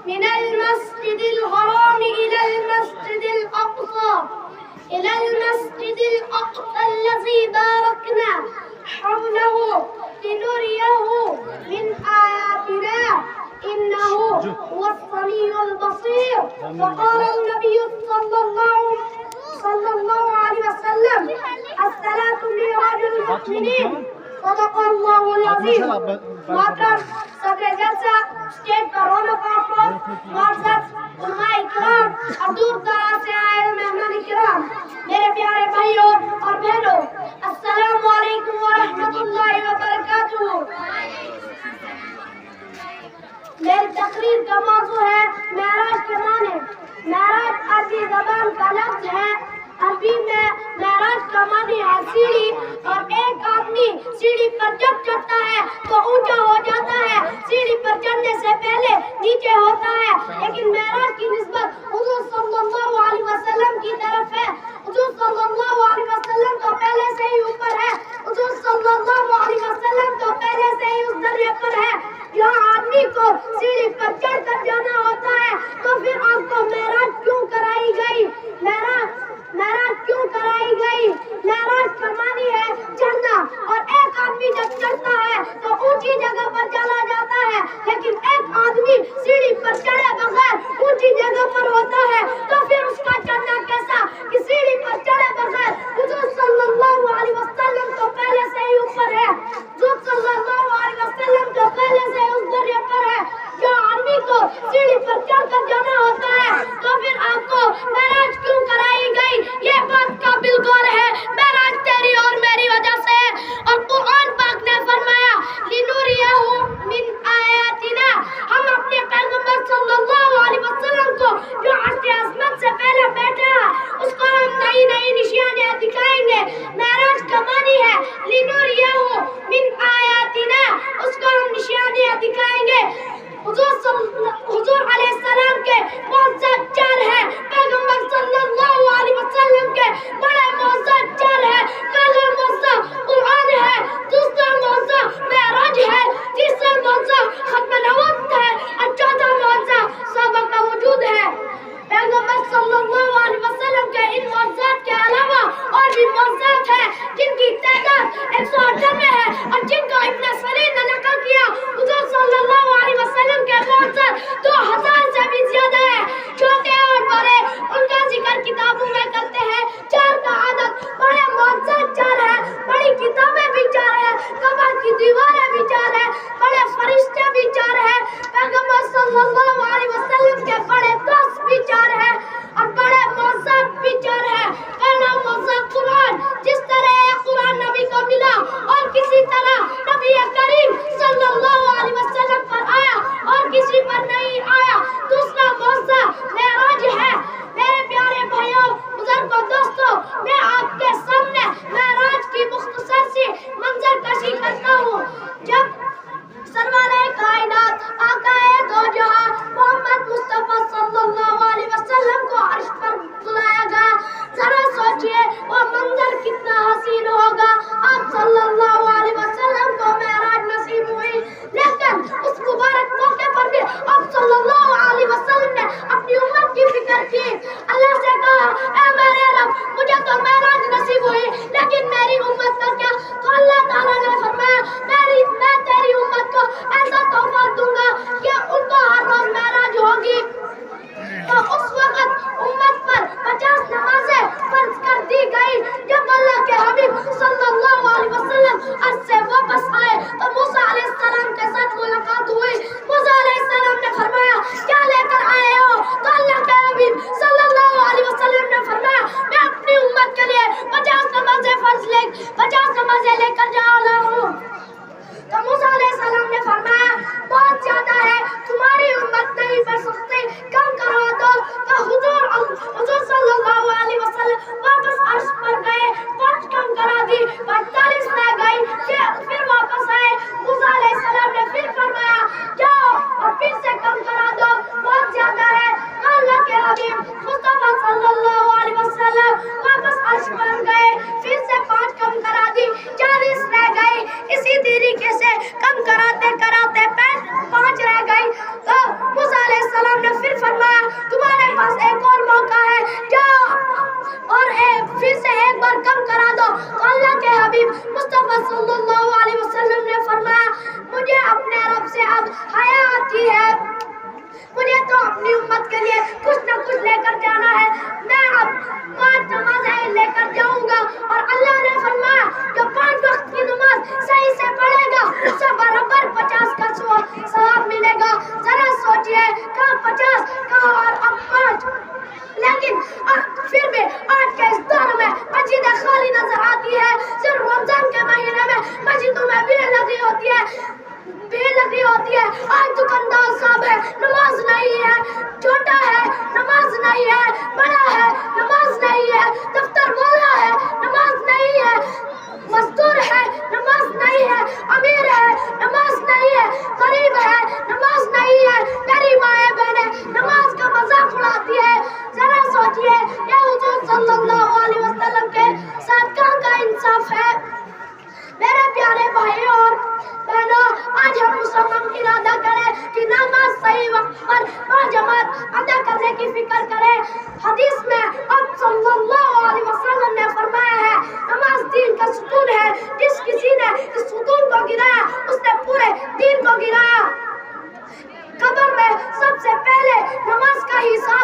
من المسجد الحرام إلى المسجد الأقصى الذي باركنا حوله لنريه من آياتنا إنه هو السميع البصير. وقال النبي صلى الله عليه وسلم الصلاة معراج المؤمنين. صدق الله العظيم. محترم صدر جلسہ، اسٹیج پر رونق افروز، معزز علماء کرام اور دور دراز سے آئے مہمان کرام، میرے پیارے بھائیوں اور بہنوں، السلام علیکم ورحمۃ اللہ وبرکاتہ۔ میری تقریر کا موضوع ہے معراج کے معنی۔ معراج عربی زبان کا لفظ ہے۔ عربی میں معراج کا معنی ہے سیڑھی، اور ایک آدمی سیڑھی پر جب چڑھتا ہے تو اونچا ہو جاتا ہے، سیڑھی پر چڑھنے سے پہلے نیچے ہوتا ہے۔ لیکن معراج کی نسبت حضور صلی اللہ علیہ وسلم کی طرف ہے۔ حضور صلی اللہ علیہ وسلم تو پہلے سے ہی اوپر ہے، حضور صلی اللہ علیہ وسلم تو پہلے سے ہی اس درجے پر ہے جہاں آدمی کو سیڑھی پر چڑھ کر جانا ہوتا ہے۔ تو پھر آپ کو معراج کیوں کرائی گئی؟ معراج کیوں کرائی گئی؟ معراج کا معنی ہے چڑھنا، اور ایک آدمی جب چڑھتا ہے تو اونچی جگہ پر چلا جاتا ہے، لیکن ایک آدمی سیڑھی پر چڑھے بغیر اونچی جگہ پر ہوتا ہے، تو پھر اس کا چڑھنا کیسا کہ سیڑھی پر چڑھے بغیر؟ حضور صلی اللہ علیہ وسلم تو پہلے سے ہی اوپر ہے، حضور صلی اللہ علیہ وسلم تو پہلے سے اس درجے پر ہے جو آدمی کو سیڑھی پر چڑھ کر جانا ہوتا ہے۔ تو پھر آپ کو معراج کیوں کرائی گئی؟ یہ بات قابل غور ہے۔ معراج تیری اور میری وجہ سے ہے، اور قرآن پاک نے فرمایا لِنُرِيَهُ مِنْ آیَاتِنَا، ہم اپنے پیغمبر صلی اللہ علیہ وسلم کو جو عرش عظمت سے پہلے بیٹھے ہیں اس کو ہم نئی نئی نشانیاں دکھائیں گے۔ معراج کا معنی ہے لِنُرِيَهُ مِنْ آیَاتِنَا، اس کو ہم نشانیاں دکھائیں گے۔ حضور علیہ السلام کے معجزات چار ہیں، پیغمبر صلی اللہ علیہ وسلم کے بڑے معجزات چار ہیں۔ پہلا معجزہ قرآن ہے، دوسرا معجزہ معراج ہے، تیسرا معجزہ ختم نبوت ہے، اور چوتھا معجزہ صحابہ کا وجود ہے۔ پیغمبر صلی اللہ علیہ وسلم کے ان معجزات کے علاوہ اور بھی معجزات ہیں جن کی تعداد 198 ہے، اور جن کو ابن سیرین نے نقل کیا۔ حضور صلی اللہ علیہ وسلم کے معجزات 2000 سے بھی زیادہ ہیں، چھوٹے اور بڑے، ان کا ذکر کتابوں میں کرتے ہیں۔ چار کا عدد، بڑے معجزات چار ہیں، بڑی کتابیں بھی چار ہیں، کعبہ کی دیواریں بھی چار ہیں، بڑے فرشتے بھی چار تمہارے پاس ایک اور موقع ہے، جاؤ اور پھر سے ایک بار کم کرا دو. تو اللہ کے حبیب مصطفیٰ صلی اللہ علیہ وسلم نے فرمایا مجھے اپنے رب سے اب حیا آتی ہے، مجھے تو اپنی امت کے لیے کچھ نہ کچھ لے کر جانا ہے، میں اب 5 نمازیں لے کر جاؤں گا. اور اللہ نے فرمایا جو 5 وقت کی نماز صحیح سے پڑھے گا اسے برابر 50 کا ثواب ملے گا. ذرا سوچئے کہاں 50 کہاں اور اب 5. لیکن پھر بھی آج کے اس دور میں مسجدیں خالی نظر آتی ہے. صرف رمضان کے مہینے میں مسجدوں میں بھیڑ لگی ہوتی ہے. آج دکاندار صاحب ہے نماز نہیں ہے، چھوٹا ہے نماز نہیں ہے، بڑا ہے نماز نہیں ہے، دفتر والا ہے نماز نہیں ہے، مزدور ہے نماز نہیں ہے، امیر ہے نماز نہیں ہے، غریب ہے نماز نہیں ہے. میری مائیں بہنیں نماز کا مذاق اڑاتی ہے. ذرا سوچئے یہ حضور صلی اللہ علیہ وسلم کے ساتھ کہاں کا انصاف ہے. میرے پیارے بھائیوں اور بہنوں، آج ہم مسلمان ارادہ کریں کہ نماز صحیح وقت پر باجماعت ادا کرنے کی فکر کریں. حدیث میں آپ صلی اللہ علیہ وسلم نے فرمایا ہے نماز دین کا ستون ہے، جس کسی نے اس ستون کو گرایا اس نے پورے دین کو گرایا. قبر میں سب سے پہلے نماز کا حساب